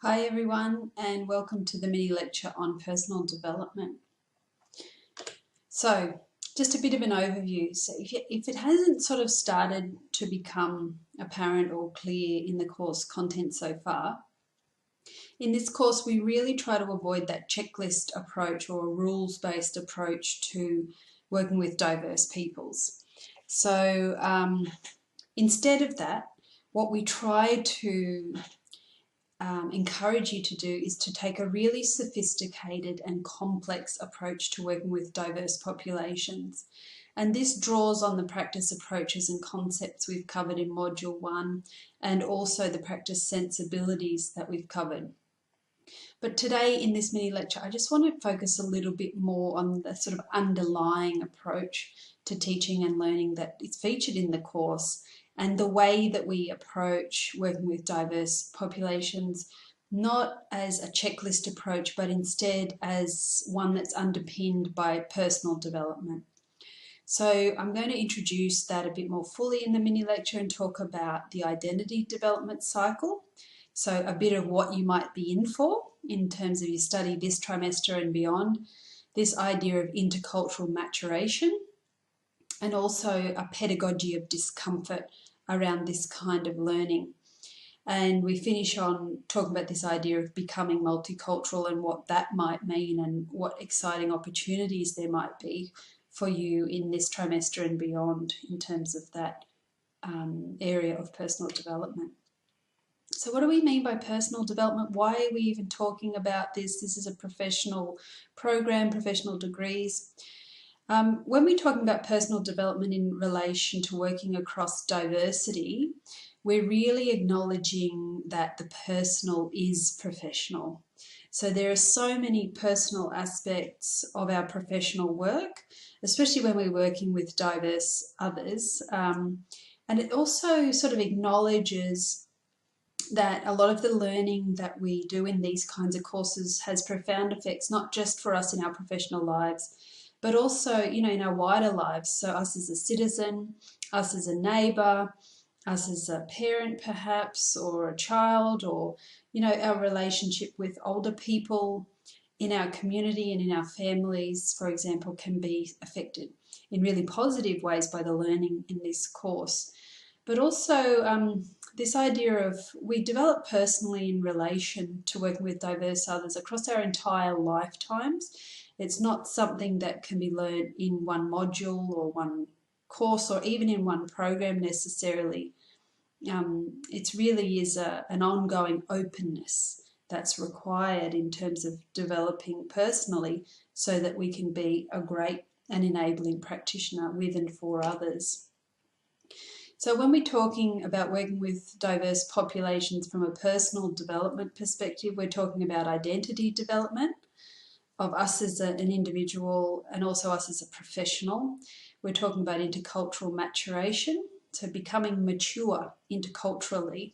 Hi everyone, and welcome to the mini lecture on personal development. So, just a bit of an overview. So if it hasn't sort of started to become apparent or clear in the course content so far, in this course we really try to avoid that checklist approach or a rules-based approach to working with diverse peoples. So instead of that, what we try to encourage you to do is to take a really sophisticated and complex approach to working with diverse populations. And this draws on the practice approaches and concepts we've covered in Module 1 and also the practice sensibilities that we've covered. But today in this mini lecture, I just want to focus a little bit more on the sort of underlying approach to teaching and learning that is featured in the course and the way that we approach working with diverse populations, not as a checklist approach, but instead as one that's underpinned by personal development. So I'm going to introduce that a bit more fully in the mini lecture and talk about the identity development cycle. So a bit of what you might be in for in terms of your study this trimester and beyond, this idea of intercultural maturation, and also a pedagogy of discomfort around this kind of learning. And we finish on talking about this idea of becoming multicultural and what that might mean and what exciting opportunities there might be for you in this trimester and beyond in terms of that area of personal development. So what do we mean by personal development? Why are we even talking about this? This is a professional program, professional degrees. When we're talking about personal development in relation to working across diversity, we're really acknowledging that the personal is professional. So there are so many personal aspects of our professional work, especially when we're working with diverse others. And it also sort of acknowledges that a lot of the learning that we do in these kinds of courses has profound effects, not just for us in our professional lives, but also, in our wider lives. So us as a citizen, us as a neighbour, us as a parent perhaps, or a child, or, our relationship with older people in our community and in our families, for example, can be affected in really positive ways by the learning in this course. But also this idea of we develop personally in relation to working with diverse others across our entire lifetimes. It's not something that can be learned in one module or one course or even in one program necessarily. It really is an ongoing openness that's required in terms of developing personally so that we can be a great and enabling practitioner with and for others. So when we're talking about working with diverse populations from a personal development perspective, we're talking about identity development of us as an individual and also us as a professional. We're talking about intercultural maturation, so becoming mature interculturally.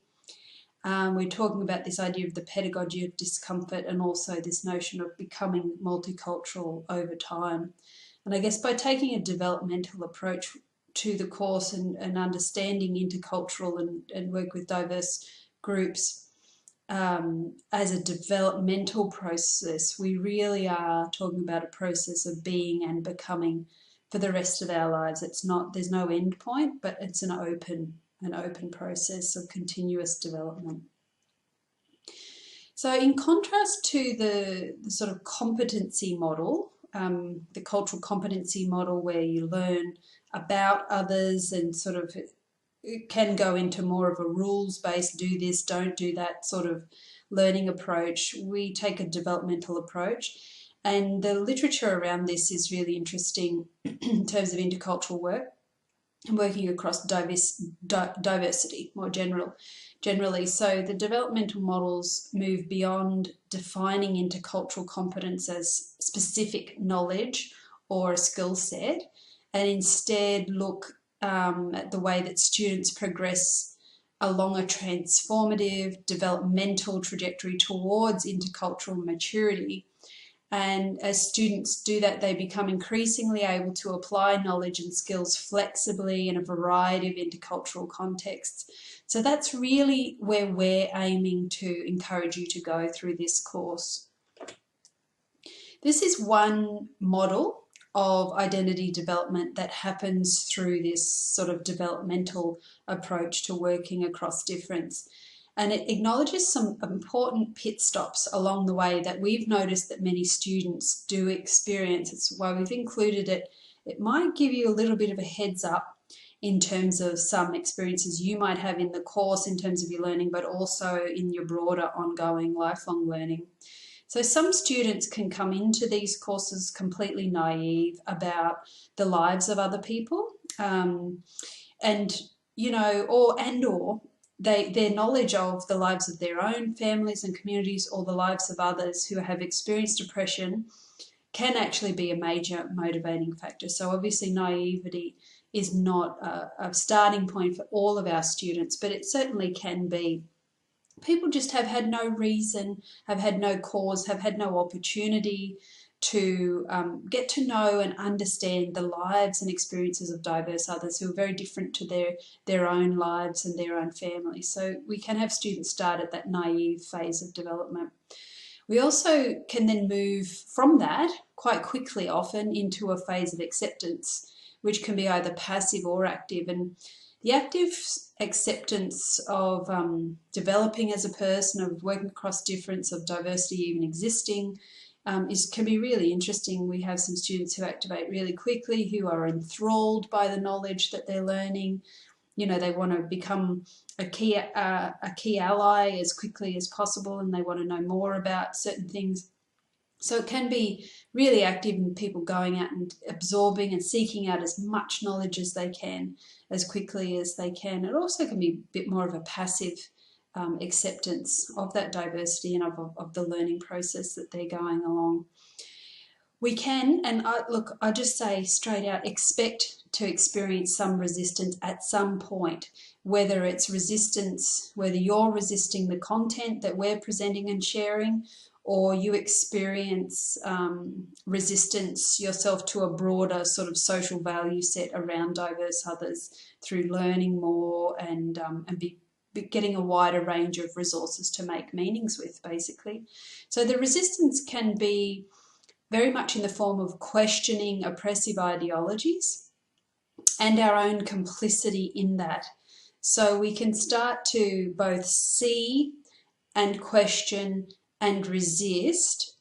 We're talking about this idea of the pedagogy of discomfort and also this notion of becoming multicultural over time. And I guess by taking a developmental approach to the course and understanding intercultural and work with diverse groups as a developmental process, we really are talking about a process of being and becoming for the rest of our lives. There's no end point, but it's an open process of continuous development. So in contrast to the sort of competency model, the cultural competency model where you learn about others and sort of it can go into more of a rules-based, do this, don't do that sort of learning approach. We take a developmental approach, and the literature around this is really interesting in terms of intercultural work and working across diversity more generally. So the developmental models move beyond defining intercultural competence as specific knowledge or a skill set, and instead look at the way that students progress along a transformative developmental trajectory towards intercultural maturity And as students do that, they become increasingly able to apply knowledge and skills flexibly in a variety of intercultural contexts. So that's really where we're aiming to encourage you to go through this course. This is one model of identity development that happens through this sort of developmental approach to working across difference. And it acknowledges some important pit stops along the way that we've noticed that many students do experience. It's why we've included it. It might give you a little bit of a heads up in terms of some experiences you might have in the course in terms of your learning, but also in your broader ongoing lifelong learning. So some students can come into these courses completely naive about the lives of other people, and you know, or their knowledge of the lives of their own families and communities or the lives of others who have experienced depression can actually be a major motivating factor. So obviously naivety is not a starting point for all of our students, but it certainly can be. People just have had no reason, have had no cause, have had no opportunity to get to know and understand the lives and experiences of diverse others who are very different to their own lives and their own families. So we can have students start at that naive phase of development. We also can then move from that quite quickly often into a phase of acceptance, which can be either passive or active. And the active acceptance of developing as a person, of working across difference, of diversity even existing, can be really interesting. We have some students who activate really quickly, who are enthralled by the knowledge that they're learning. You know, they want to become a key ally as quickly as possible, and they want to know more about certain things. So it can be really active in people going out and absorbing and seeking out as much knowledge as they can, as quickly as they can. It also can be a bit more of a passive acceptance of that diversity and of the learning process that they're going along. We can, and I just say straight out, expect to experience some resistance at some point, whether it's resistance, whether you're resisting the content that we're presenting and sharing, or you experience resistance yourself to a broader sort of social value set around diverse others through learning more and getting a wider range of resources to make meanings with, basically. So the resistance can be very much in the form of questioning oppressive ideologies and our own complicity in that. So we can start to both see and question and resist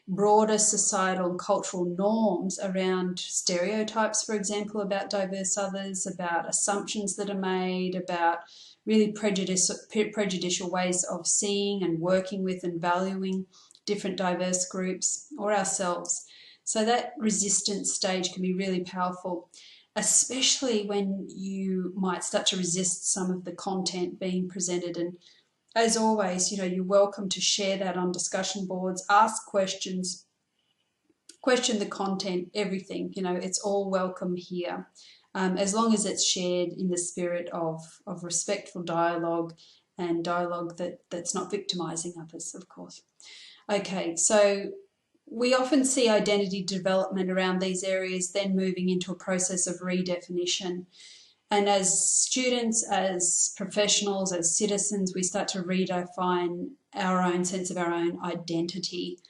broader societal and cultural norms around stereotypes, for example, about diverse others, about assumptions that are made, about really prejudicial ways of seeing and working with and valuing different diverse groups or ourselves. So that resistance stage can be really powerful, especially when you might start to resist some of the content being presented. And as always, you know, you're welcome to share that on discussion boards, ask questions, question the content, everything, you know, it's all welcome here. As long as it's shared in the spirit of respectful dialogue and dialogue that's not victimising others, of course. Okay, so we often see identity development around these areas then moving into a process of redefinition. And as students, as professionals, as citizens, we start to redefine our own sense of our own identity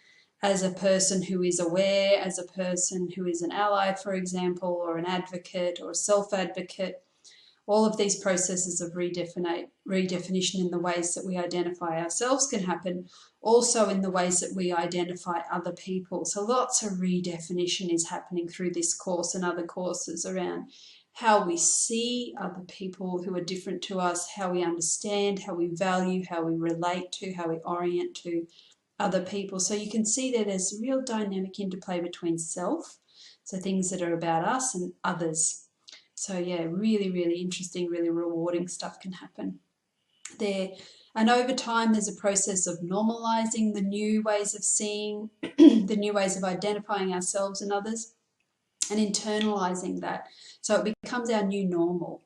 as a person who is aware, as a person who is an ally, for example, or an advocate or a self-advocate. All of these processes of redefinition in the ways that we identify ourselves can happen, also in the ways that we identify other people. So lots of redefinition is happening through this course and other courses around how we see other people who are different to us, how we understand, how we value, how we relate to, how we orient to other people. So you can see that there's a real dynamic interplay between self, so things that are about us, and others. So yeah, really, really interesting, really rewarding stuff can happen there. And over time, there's a process of normalising the new ways of seeing, the new ways of identifying ourselves and others, and internalising that. So it becomes our new normal.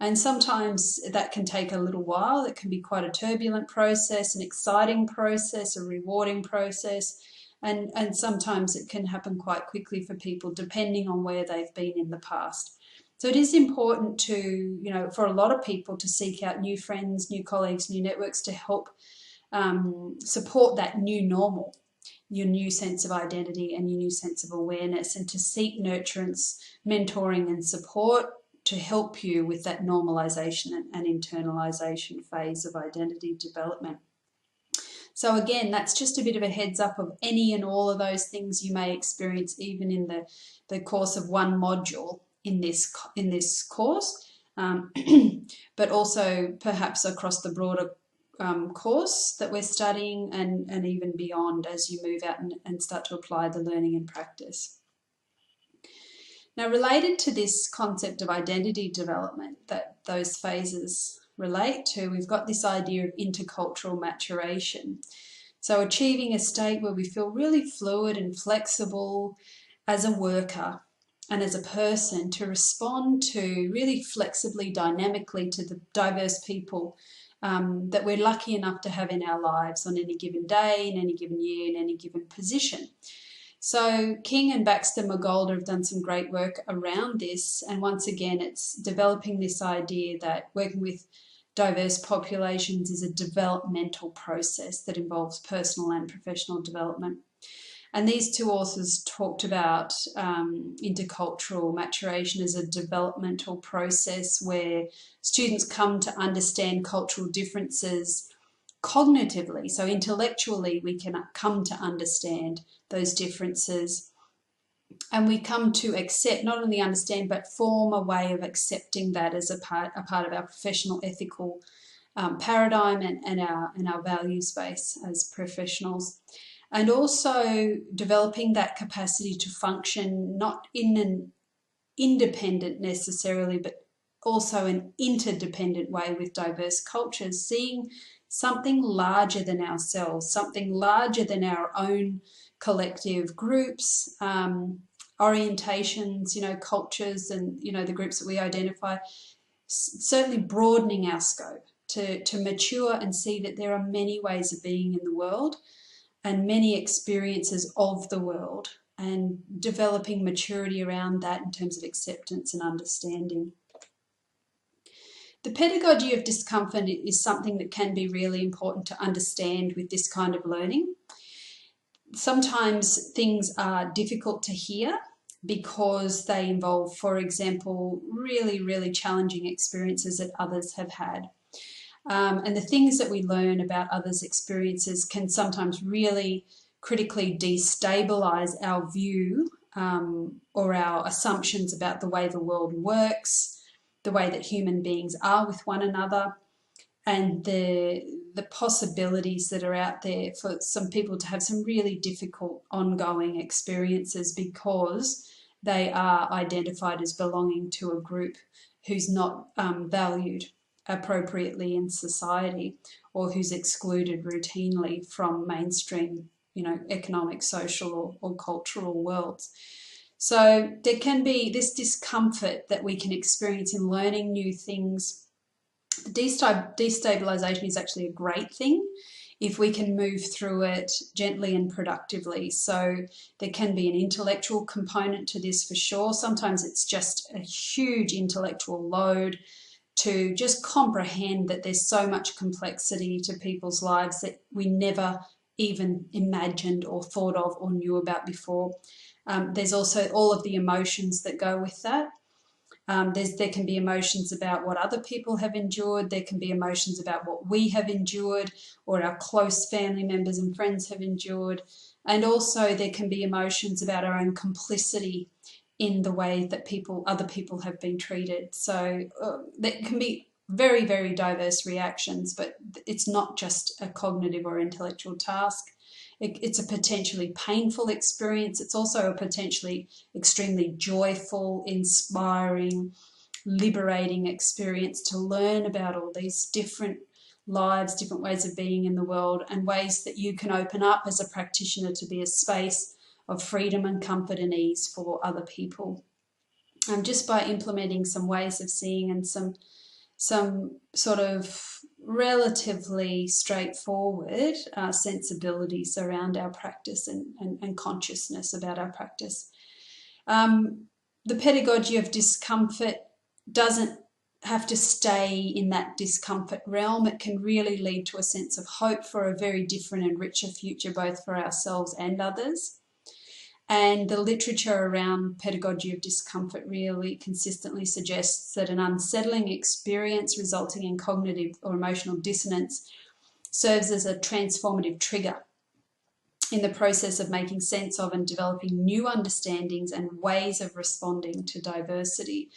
And sometimes that can take a little while. It can be quite a turbulent process, an exciting process, a rewarding process. and sometimes it can happen quite quickly for people depending on where they've been in the past. So it is important to, you know, for a lot of people to seek out new friends, new colleagues, new networks to help support that new normal, your new sense of identity and your new sense of awareness, and to seek nurturance, mentoring and support to help you with that normalization and internalization phase of identity development. So again, that's just a bit of a heads up of any and all of those things you may experience even in the course of one module in this course, but also perhaps across the broader course that we're studying and even beyond as you move out and start to apply the learning in practice. Now, related to this concept of identity development that those phases relate to, we've got this idea of intercultural maturation. So achieving a state where we feel really fluid and flexible as a worker and as a person to respond to really flexibly, dynamically to the diverse people that we're lucky enough to have in our lives on any given day, in any given year, in any given position. So King and Baxter-Magolder have done some great work around this, and once again it's developing this idea that working with diverse populations is a developmental process that involves personal and professional development. And these two authors talked about intercultural maturation as a developmental process where students come to understand cultural differences cognitively. So intellectually we can come to understand those differences, and we come to accept, not only understand, but form a way of accepting that as a part of our professional ethical paradigm and our value space as professionals. And also developing that capacity to function not in an independent necessarily, but also an interdependent way with diverse cultures, seeing something larger than ourselves, something larger than our own collective groups, orientations, you know, cultures and, you know, the groups that we identify, certainly broadening our scope to mature and see that there are many ways of being in the world and many experiences of the world, and developing maturity around that in terms of acceptance and understanding. The pedagogy of discomfort is something that can be really important to understand with this kind of learning. Sometimes things are difficult to hear because they involve, for example, really, really challenging experiences that others have had. And the things that we learn about others' experiences can sometimes really critically destabilise our view or our assumptions about the way the world works, the way that human beings are with one another, and the possibilities that are out there for some people to have some really difficult ongoing experiences because they are identified as belonging to a group who's not valued appropriately in society, or who's excluded routinely from mainstream, you know, economic, social or cultural worlds. So there can be this discomfort that we can experience in learning new things. The destabilization is actually a great thing if we can move through it gently and productively. So there can be an intellectual component to this for sure. Sometimes it's just a huge intellectual load to just comprehend that there's so much complexity to people's lives that we never even imagined or thought of or knew about before. There's also all of the emotions that go with that. There can be emotions about what other people have endured. There can be emotions about what we have endured or our close family members and friends have endured. And also there can be emotions about our own complicity in the way that other people have been treated. So there can be very, very diverse reactions, but it's not just a cognitive or intellectual task. It's a potentially painful experience. It's also a potentially extremely joyful, inspiring, liberating experience to learn about all these different lives, different ways of being in the world, and ways that you can open up as a practitioner to be a space of freedom and comfort and ease for other people. Just by implementing some ways of seeing and some sort of relatively straightforward sensibilities around our practice and consciousness about our practice. The pedagogy of discomfort doesn't have to stay in that discomfort realm. It can really lead to a sense of hope for a very different and richer future, both for ourselves and others. And the literature around pedagogy of discomfort really consistently suggests that an unsettling experience resulting in cognitive or emotional dissonance serves as a transformative trigger in the process of making sense of and developing new understandings and ways of responding to diversity.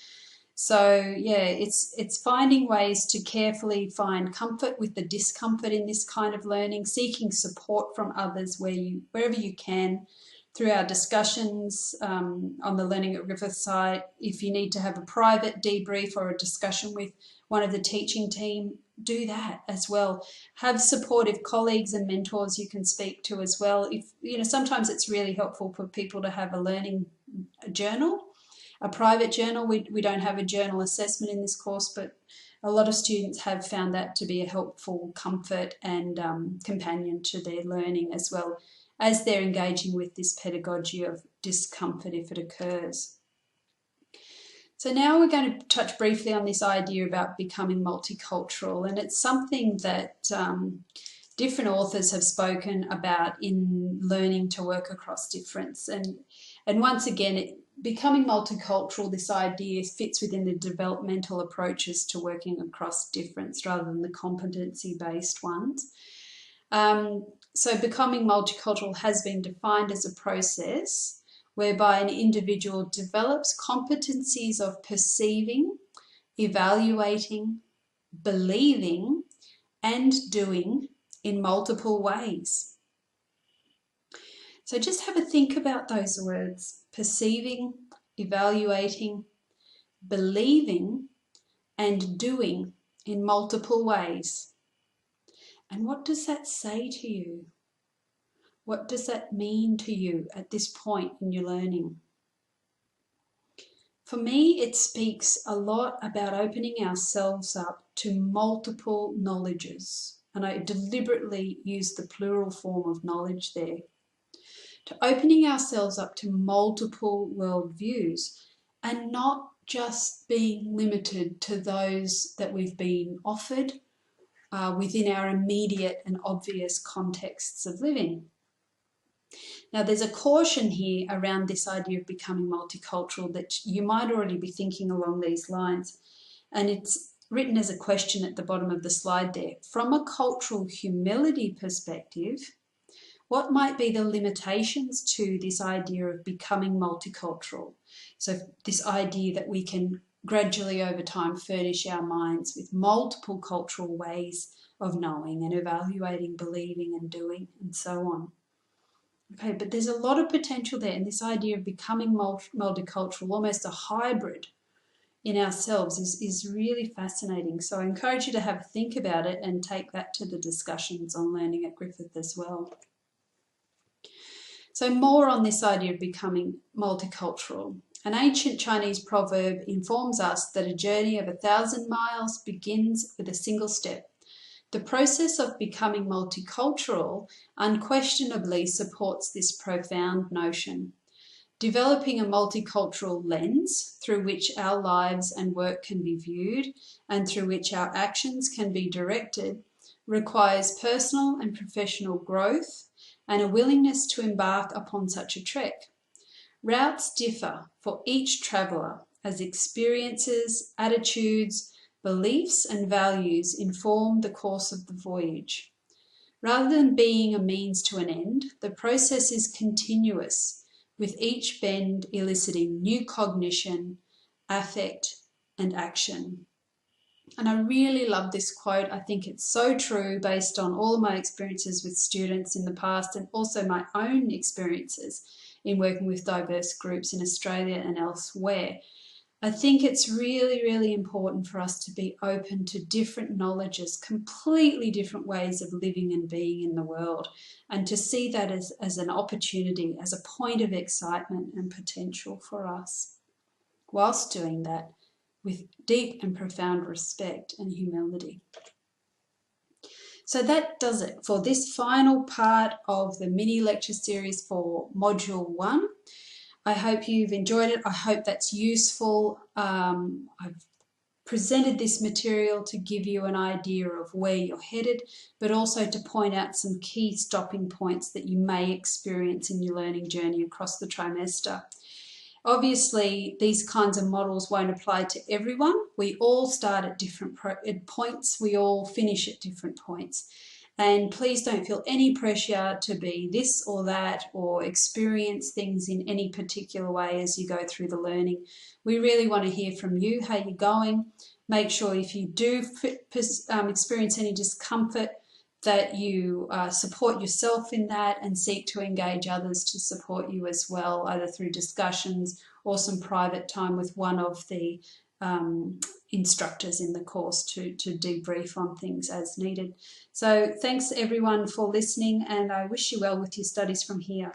So yeah, it's finding ways to carefully find comfort with the discomfort in this kind of learning, seeking support from others wherever you can, through our discussions on the Learning at Griffith site. If you need to have a private debrief or a discussion with one of the teaching team, do that as well. Have supportive colleagues and mentors you can speak to as well. Sometimes it's really helpful for people to have a learning journal, a private journal. We don't have a journal assessment in this course, but a lot of students have found that to be a helpful comfort and companion to their learning as well, as they're engaging with this pedagogy of discomfort if it occurs. So now we're going to touch briefly on this idea about becoming multicultural, and it's something that different authors have spoken about in learning to work across difference. And once again, becoming multicultural, this idea fits within the developmental approaches to working across difference rather than the competency-based ones. So becoming multicultural has been defined as a process whereby an individual develops competencies of perceiving, evaluating, believing, and doing in multiple ways. So just have a think about those words: perceiving, evaluating, believing, and doing in multiple ways. And what does that say to you? What does that mean to you at this point in your learning? For me, it speaks a lot about opening ourselves up to multiple knowledges. And I deliberately use the plural form of knowledge there. To opening ourselves up to multiple worldviews and not just being limited to those that we've been offered within our immediate and obvious contexts of living. Now, there's a caution here around this idea of becoming multicultural that you might already be thinking along these lines, and it's written as a question at the bottom of the slide there. From a cultural humility perspective, what might be the limitations to this idea of becoming multicultural? So this idea that we can gradually over time furnish our minds with multiple cultural ways of knowing and evaluating, believing and doing and so on. Okay, but there's a lot of potential there, and this idea of becoming multicultural, almost a hybrid in ourselves, is really fascinating. So I encourage you to have a think about it and take that to the discussions on Learning at Griffith as well. So more on this idea of becoming multicultural. An ancient Chinese proverb informs us that a journey of 1,000 miles begins with a single step. The process of becoming multicultural unquestionably supports this profound notion. Developing a multicultural lens through which our lives and work can be viewed and through which our actions can be directed requires personal and professional growth and a willingness to embark upon such a trek. Routes differ for each traveller as experiences, attitudes, beliefs and values inform the course of the voyage. Rather than being a means to an end, the process is continuous, with each bend eliciting new cognition, affect and action. And I really love this quote. I think it's so true based on all of my experiences with students in the past and also my own experiences in working with diverse groups in Australia and elsewhere. I think it's really, really important for us to be open to different knowledges, completely different ways of living and being in the world, and to see that as an opportunity, as a point of excitement and potential for us, whilst doing that with deep and profound respect and humility. So that does it for this final part of the mini lecture series for Module 1. I hope you've enjoyed it. I hope that's useful. I've presented this material to give you an idea of where you're headed, but also to point out some key stopping points that you may experience in your learning journey across the trimester. Obviously, these kinds of models won't apply to everyone. We all start at different points. We all finish at different points. And please don't feel any pressure to be this or that or experience things in any particular way as you go through the learning. We really want to hear from you, how you're going. Make sure if you do experience any discomfort that you support yourself in that and seek to engage others to support you as well, either through discussions or some private time with one of the instructors in the course to debrief on things as needed. So thanks everyone for listening, and I wish you well with your studies from here.